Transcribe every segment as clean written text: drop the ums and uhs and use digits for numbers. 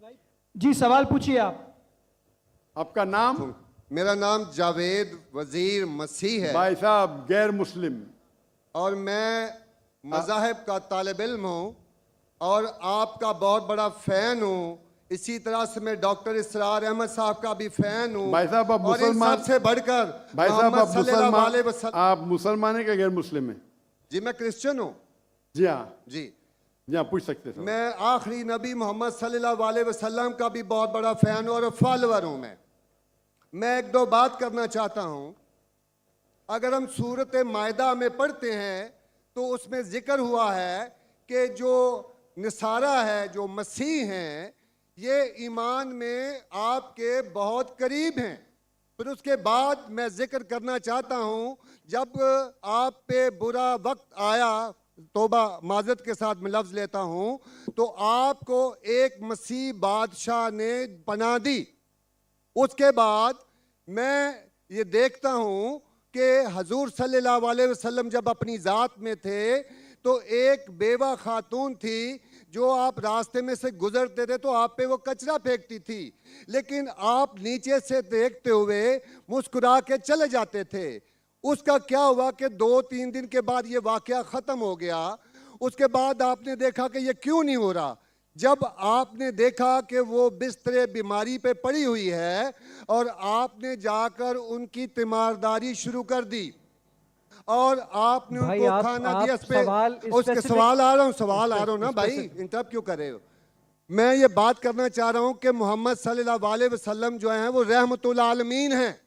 जी सवाल पूछिए आप। आपका नाम? मेरा नाम जावेद वजीर मसीह है भाई साहब गैर मुस्लिम। और मैं मज़ाहिब का तालिब इल्म हूँ और आपका बहुत बड़ा फ़ैन हूँ। इसी तरह से मैं डॉक्टर इसरार अहमद साहब का भी फ़ैन हूँ। भाई साहब आप और इन मुसलमान, सबसे बढ़कर भाई साहब मोहम्मद आप सल्लल्लाहु अलैहि मुसलमान, वसल्लम। आप मुसलमान है क्या गैर मुस्लिम है? जी मैं क्रिश्चियन हूँ। जी हाँ, जी जी हाँ, पूछ सकते हैं। मैं आखिरी नबी मोहम्मद सल्लल्लाहु अलैहि वसल्लम का भी बहुत बड़ा फ़ैन हूँ और फॉलोअर हूँ। मैं एक दो बात करना चाहता हूँ। अगर हम सूरत मायदा में पढ़ते हैं तो उसमें जिक्र हुआ है कि जो नसारा है, जो मसीह हैं, ये ईमान में आपके बहुत करीब हैं। फिर उसके बाद मैं जिक्र करना चाहता हूँ, जब आप पे बुरा वक्त आया, तोबा माजरत के साथ मैं लफ्ज़ लेता हूँ, तो आपको एक मसीह बादशाह ने पनाह दी। उसके बाद मैं ये देखता हूँ कि हजूर सल्लल्लाहु अलैहि वसल्लम जब अपनी ज़ात में थे तो एक बेवा खातून थी जो आप रास्ते में से गुजरते थे तो आप पे वो कचरा फेंकती थी, लेकिन आप नीचे से देखते हुए मुस्कुरा के चले जाते थे। उसका क्या हुआ कि 2-3 दिन के बाद ये वाक़या ख़त्म हो गया। उसके बाद आपने देखा कि ये क्यों नहीं हो रहा। जब आपने देखा कि वो बिस्तरे बीमारी पे पड़ी हुई है और आपने जाकर उनकी तीमारदारी शुरू कर दी और आपने भाई उनको आप खाना दिया। इस पे सवाल उसके specific- सवाल आ रहा हूँ, सवाल आ रहा हूँ ना भाई, इंटरप्ट क्यों कर रहे हो? मैं ये बात करना चाह रहा हूँ कि मोहम्मद सल्लल्लाहु अलैहि वसल्लम जो हैं वो रहमतुल आलमीन हैं।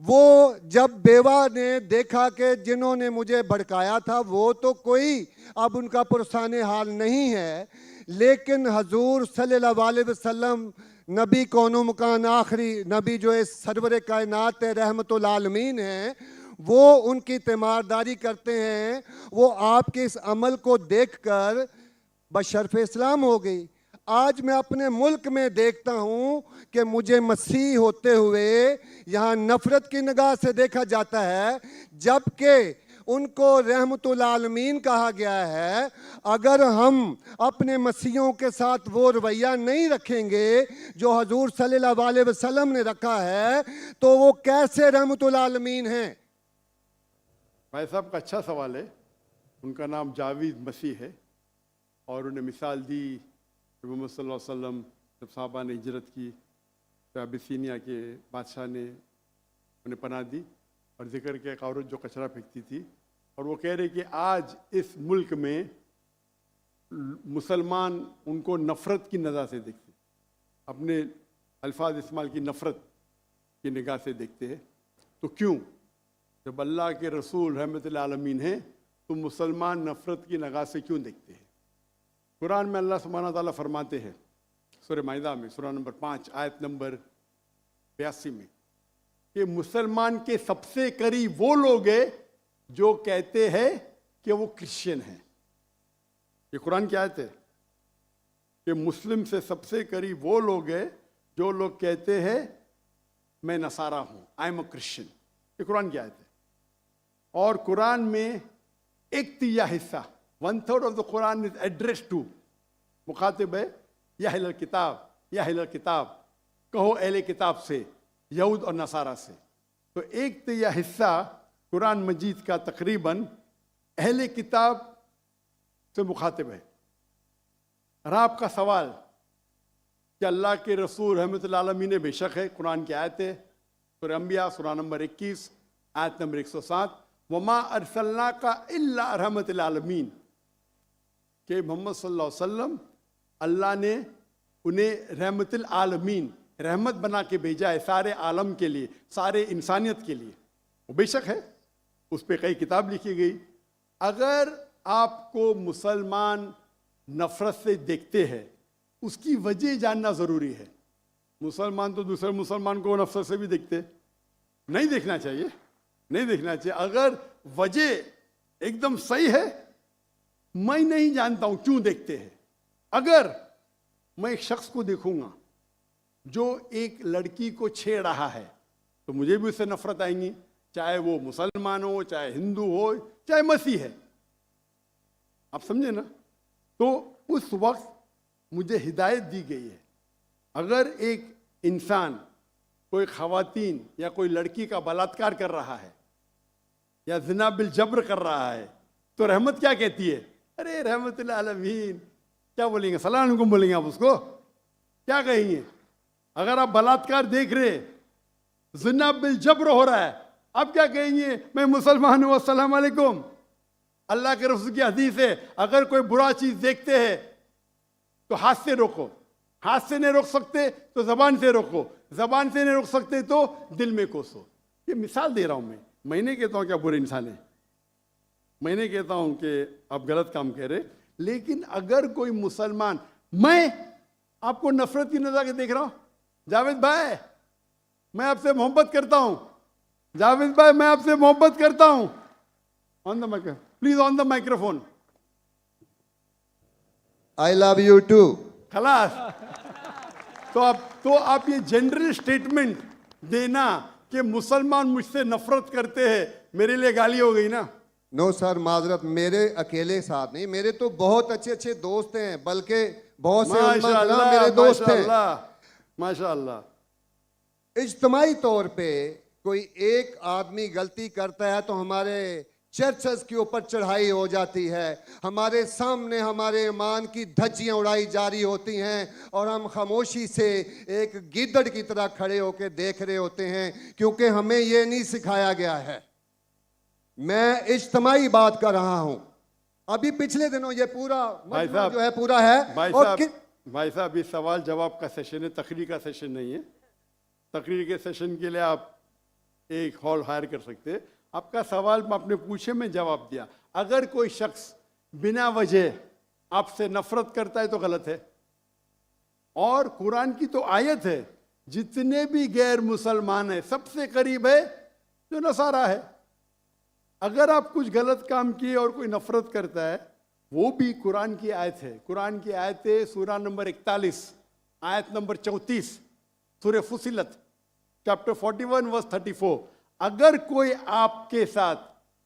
वो जब बेवा ने देखा कि जिन्होंने मुझे भड़काया था वो तो कोई अब उनका पुरसाने हाल नहीं है, लेकिन हजूर सल्लल्लाहु अलैहि वसल्लम नबी कौनो मकान आखिरी नबी जो इस सरवर कायनात रहमतुल आलमीन हैं, वो उनकी तीमारदारी करते हैं। वो आपके इस अमल को देखकर बशर्फ इस्लाम हो गई। आज मैं अपने मुल्क में देखता हूँ कि मुझे मसीह होते हुए यहाँ नफरत की निगाह से देखा जाता है, जबकि उनको रहमतुल आलमीन कहा गया है। अगर हम अपने मसीहों के साथ वो रवैया नहीं रखेंगे जो हजूर सल्लल्लाहु अलैहि वसल्लम ने रखा है तो वो कैसे रहमतुल आलमीन हैं? भाई साहब का अच्छा सवाल है। उनका नाम जावेद मसीह है और उन्हें मिसाल दी कि मोहम्मद सल्लल्लाहु अलैहि वसल्लम जब साहबा ने हिजरत की तो अबिसीनिया के बादशाह ने उन्हें पनाह दी और जिक्र किया एक औरत जो कचरा फेंकती थी, और वो कह रहे कि आज इस मुल्क में मुसलमान उनको नफ़रत की नज़र से देखते, अपने अल्फाज इस्तेमाल की नफ़रत की निगाह से देखते हैं। तो क्यों, जब अल्लाह के रसूल रहमतुल आलमीन हैं तो मुसलमान नफ़रत की निगाह से क्यों देखते हैं? कुरान में अल्लाह सुब्हानहू व तआला फरमाते हैं सूरह माइदा में सूरह नंबर 5 आयत नंबर 82 में कि मुसलमान के सबसे करीब वो लोग हैं जो कहते हैं कि वो क्रिश्चियन हैं। ये कुरान की आयत है कि मुस्लिम से सबसे करीब वो लोग हैं जो लोग कहते हैं मैं नसारा हूँ, आई एम अ क्रिश्चियन। ये कुरान की आयत है। और कुरान में 1/3 हिस्सा 1/3 of the Quran is address to, मुखातिब है या अहले किताब, या अहले किताब कहो अहले किताब से, यहूद और नसारा से। तो 1/3 हिस्सा कुरान मजीद का तकरीबन अहले किताब से मुखातिब है। और आपका सवाल कि अल्लाह के रसूल रहमतुल आलमीन ने, बेशक है, कुरान की आयत है सूरह अंबिया सूरह नंबर 21 आयत नंबर 107, वमा अरसलना का इल्ला रहमतुल आलमीन, कि मोहम्मद सल्लल्लाहु अलैहि वसल्लम अल्लाह ने उन्हें रहमतुल आलमीन, रहमत बना के भेजा है सारे आलम के लिए, सारे इंसानियत के लिए। वो बेशक है, उस पर कई किताब लिखी गई। अगर आपको मुसलमान नफरत से देखते हैं, उसकी वजह जानना ज़रूरी है। मुसलमान तो दूसरे मुसलमान को नफरत से भी देखते, नहीं देखना चाहिए, नहीं देखना चाहिए। अगर वजह एकदम सही है, मैं नहीं जानता हूं क्यों देखते हैं। अगर मैं एक शख्स को देखूंगा जो एक लड़की को छेड़ रहा है तो मुझे भी उससे नफरत आएंगी, चाहे वो मुसलमान हो, चाहे हिंदू हो, चाहे मसीह है। आप समझे ना? तो उस वक्त मुझे हिदायत दी गई है, अगर एक इंसान कोई खवातीन या कोई लड़की का बलात्कार कर रहा है या ज़िना बिल जब्र कर रहा है, तो रहमत क्या कहती है? अरे रहमतुल आलमीन, क्या बोलेंगे? सलाम अलैकुम बोलेंगे आप उसको? क्या कहेंगे? अगर आप बलात्कार देख रहे, ज़िना बिल जब्र हो रहा है, आप क्या कहेंगे? मैं मुसलमान हूँ, अस्सलाम अलैकुम। अल्लाह के रसूल की हदीस है, अगर कोई बुरा चीज देखते हैं तो हाथ से रोको, हाथ से नहीं रोक सकते तो जबान से रोको, जबान से नहीं रोक सकते तो दिल में कोसो। ये मिसाल दे रहा हूं मैं नहीं कहता हूं कि आप बुरे इंसान हैं, मैं नहीं कहता हूं कि आप गलत काम कह रहे, लेकिन अगर कोई मुसलमान, मैं आपको नफरत की नजर से देख रहा हूं, जावेद भाई मैं आपसे मोहब्बत करता हूं, जावेद भाई मैं आपसे मोहब्बत करता हूं, on the microphone please, on the microphone, I love you too. खलास। तो आप ये जनरल स्टेटमेंट देना कि मुसलमान मुझसे नफरत करते हैं, मेरे लिए गाली हो गई ना? नो सर, माजरत, मेरे अकेले साथ नहीं, मेरे तो बहुत अच्छे अच्छे दोस्त हैं, बल्कि बहुत से उलमा माशाअल्लाह, मेरे दोस्त हैं। माशाअल्लाह, माशाअल्लाह। इज्तमाई तौर पे कोई एक आदमी गलती करता है तो हमारे चर्चेस के ऊपर चढ़ाई हो जाती है, हमारे सामने हमारे ईमान की धज्जियां उड़ाई जारी होती हैं और हम खामोशी से एक गिद्दड़ की तरह खड़े होकर देख रहे होते हैं, क्योंकि हमें यह नहीं सिखाया गया है। मैं इज्तमाई बात कर रहा हूं। अभी पिछले दिनों ये पूरा भाई मजमा साहब, जो है पूरा है, भाई साहब ये सवाल जवाब का सेशन है, तकरीर का सेशन नहीं है। तकरीर के सेशन के लिए आप एक हॉल हायर कर सकते हैं। आपका सवाल आपने पूछे, मैं जवाब दिया। अगर कोई शख्स बिना वजह आपसे नफरत करता है तो गलत है, और कुरान की तो आयत है, जितने भी गैर मुसलमान है सबसे करीब है जो नसारा है। अगर आप कुछ गलत काम किए और कोई नफरत करता है, वो भी कुरान की आयत है। कुरान की आयत है सूरा नंबर 41 आयत नंबर 34, सूरह फुसिलत चैप्टर 41 वर्स 34। अगर कोई आपके साथ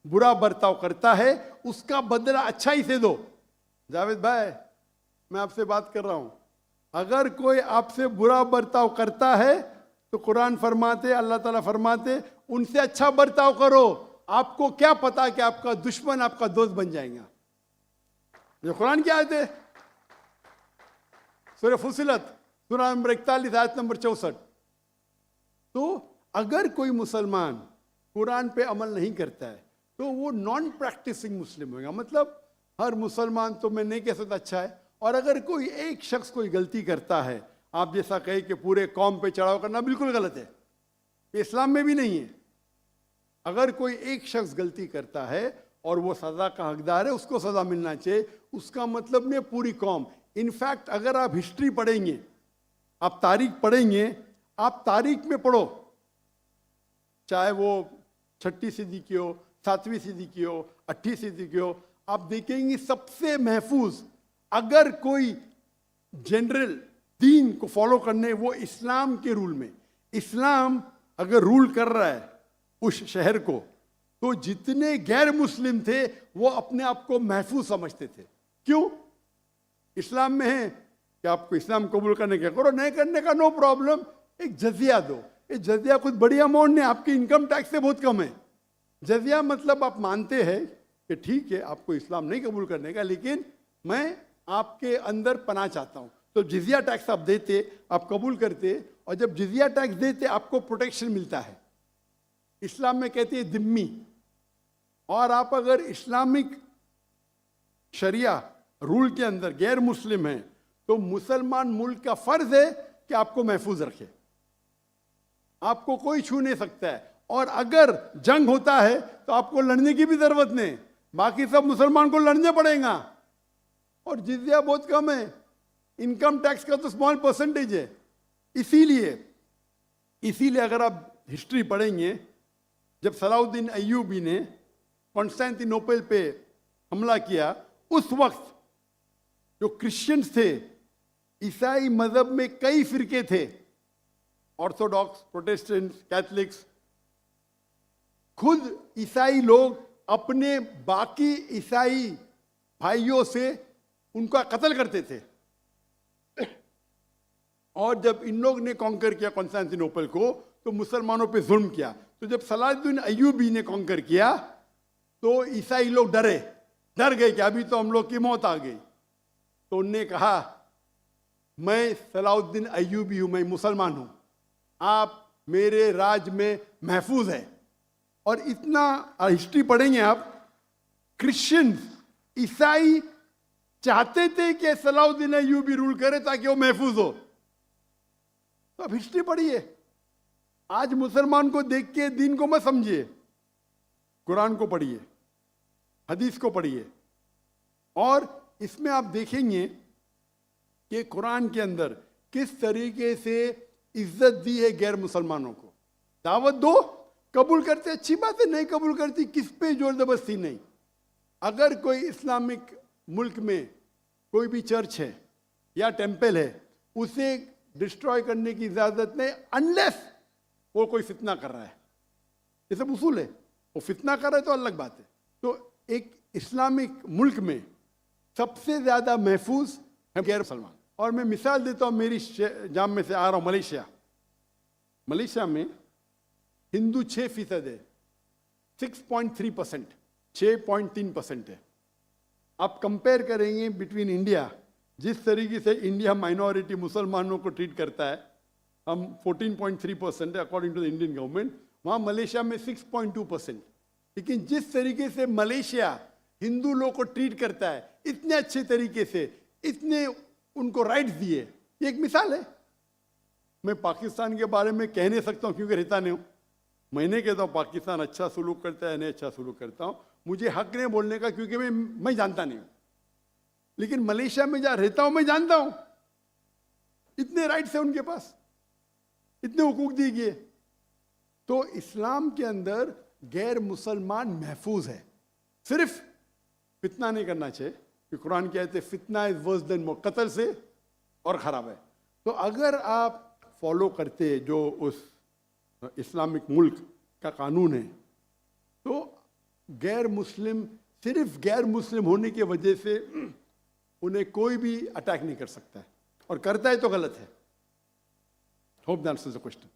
बुरा बर्ताव करता है, उसका बदला अच्छाई से दो। जावेद भाई मैं आपसे बात कर रहा हूं, अगर कोई आपसे बुरा बर्ताव करता है तो कुरान फरमाते, अल्लाह ताला फरमाते, उनसे अच्छा बर्ताव करो। आपको क्या पता कि आपका दुश्मन आपका दोस्त बन जाएगा। ये कुरान की आयत है, सूरह फुसिलत सूरा नंबर 41 आयत नंबर 64। तो अगर कोई मुसलमान कुरान पे अमल नहीं करता है तो वो नॉन प्रैक्टिसिंग मुस्लिम होगा। मतलब हर मुसलमान तो मैं नहीं कह सकता अच्छा है, और अगर कोई एक शख्स कोई गलती करता है, आप जैसा कहे कि पूरे कौम पे चढ़ाव करना बिल्कुल गलत है, ये इस्लाम में भी नहीं है। अगर कोई एक शख्स गलती करता है और वो सजा का हकदार है, उसको सजा मिलना चाहिए, उसका मतलब नहीं पूरी कौम। इनफैक्ट अगर आप हिस्ट्री पढ़ेंगे, आप तारीख पढ़ेंगे, आप तारीख में पढ़ो, चाहे वो 6वीं सदी की हो, 7वीं सदी की हो, 8वीं सदी की हो, आप देखेंगे सबसे महफूज अगर कोई जनरल दीन को फॉलो करने, वो इस्लाम के रूल में। इस्लाम अगर रूल कर रहा है उस शहर को, तो जितने गैर मुस्लिम थे वो अपने आप को महफूज समझते थे। क्यों? इस्लाम में है कि आपको इस्लाम कबूल करने का करो, नहीं करने का नो प्रॉब्लम, एक जजिया दो। ये जजिया कुछ बड़ी अमाउंट नहीं, आपके इनकम टैक्स से बहुत कम है। जजिया मतलब आप मानते हैं कि ठीक है आपको इस्लाम नहीं कबूल करने का, लेकिन मैं आपके अंदर पनाह चाहता हूं, तो जिजिया टैक्स आप देते, आप कबूल करते, और जब जिजिया टैक्स देते आपको प्रोटेक्शन मिलता है। इस्लाम में कहते हैं दिम्मी। और आप अगर इस्लामिक शरिया रूल के अंदर गैर मुस्लिम हैं, तो मुसलमान मुल्क का फर्ज है कि आपको महफूज रखे, आपको कोई छू नहीं सकता है। और अगर जंग होता है तो आपको लड़ने की भी जरूरत नहीं, बाकी सब मुसलमान को लड़ने पड़ेगा। और जिजिया बहुत कम है, इनकम टैक्स का तो स्मॉल परसेंटेज है। इसीलिए अगर आप हिस्ट्री पढ़ेंगे, जब सलाउद्दीन अय्यूबी ने कॉन्स्टेंटिनोपल पे हमला किया, उस वक्त जो क्रिश्चियंस थे, ईसाई मजहब में कई फिरके थे, ऑर्थोडॉक्स, प्रोटेस्टेंट, कैथलिक्स, खुद ईसाई लोग अपने बाकी ईसाई भाइयों से उनका कत्ल करते थे। और जब इन लोग ने कॉन्कर किया कॉन्स्टेंटिनोपल को तो मुसलमानों पे जुल्म किया। तो जब सलाहुद्दीन अय्यूबी ने कॉन्कर किया तो ईसाई लोग डर गए कि अभी तो हम लोग की मौत आ गई। तो उनने कहा मैं सलाहुद्दीन अय्यूबी हूं, मैं मुसलमान हूं, आप मेरे राज में महफूज है। और इतना हिस्ट्री पढ़ेंगे आप, क्रिश्चियंस ईसाई चाहते थे कि सलाहुद्दीन अय्यूबी रूल करे ताकि वो महफूज हो। तो अब हिस्ट्री पढ़िए, आज मुसलमान को देख के दीन को मत समझिए, कुरान को पढ़िए, हदीस को पढ़िए। और इसमें आप देखेंगे कि कुरान के अंदर किस तरीके से इज्जत दी है गैर मुसलमानों को। दावत दो, कबूल करते अच्छी बात है, नहीं कबूल करती किस पे जोर जबरदस्ती नहीं। अगर कोई इस्लामिक मुल्क में कोई भी चर्च है या टेंपल है, उसे डिस्ट्रॉय करने की इजाजत नहीं, अनलेस वो कोई फितना कर रहा है। ये सब उसूल है। वो फितना कर रहा है तो अलग बात है। तो एक इस्लामिक मुल्क में सबसे ज्यादा महफूज है गैर मुसलमान। और मैं मिसाल देता हूं, मेरी जाम में से आ रहा हूं, मलेशिया में हिंदू 6% है, 6.3%, 6.3% है। आप कंपेयर करेंगे बिटवीन इंडिया, जिस तरीके से इंडिया माइनॉरिटी मुसलमानों को ट्रीट करता है, हम 14.3% है according to the Indian government, वहाँ मलेशिया में 6.2%। लेकिन जिस तरीके से मलेशिया हिंदू लोग को ट्रीट करता है, इतने अच्छे तरीके से, इतने उनको राइट्स दिए, ये एक मिसाल है। मैं पाकिस्तान के बारे में कह नहीं सकता हूँ क्योंकि रहता नहीं हूँ। मैं नहीं कहता हूँ पाकिस्तान अच्छा सुलूक करता है, नहीं अच्छा सुलूक करता हूँ, मुझे हक नहीं बोलने का क्योंकि मैं जानता नहीं हूँ। लेकिन मलेशिया में जहाँ रहता हूँ मैं जानता हूँ, इतने राइट्स है उनके पास, इतने हुकूक दिए गए। तो इस्लाम के अंदर गैर मुसलमान महफूज है। सिर्फ फितना नहीं करना चाहिए कि कुरान कहते फितना इज वर्स देन मौत, कत्ल से और खराब है। तो अगर आप फॉलो करते जो उस इस्लामिक मुल्क का कानून है, तो गैर मुस्लिम, सिर्फ गैर मुस्लिम होने की वजह से उन्हें कोई भी अटैक नहीं कर सकता है, और करता है तो गलत है। Hope that answers the question.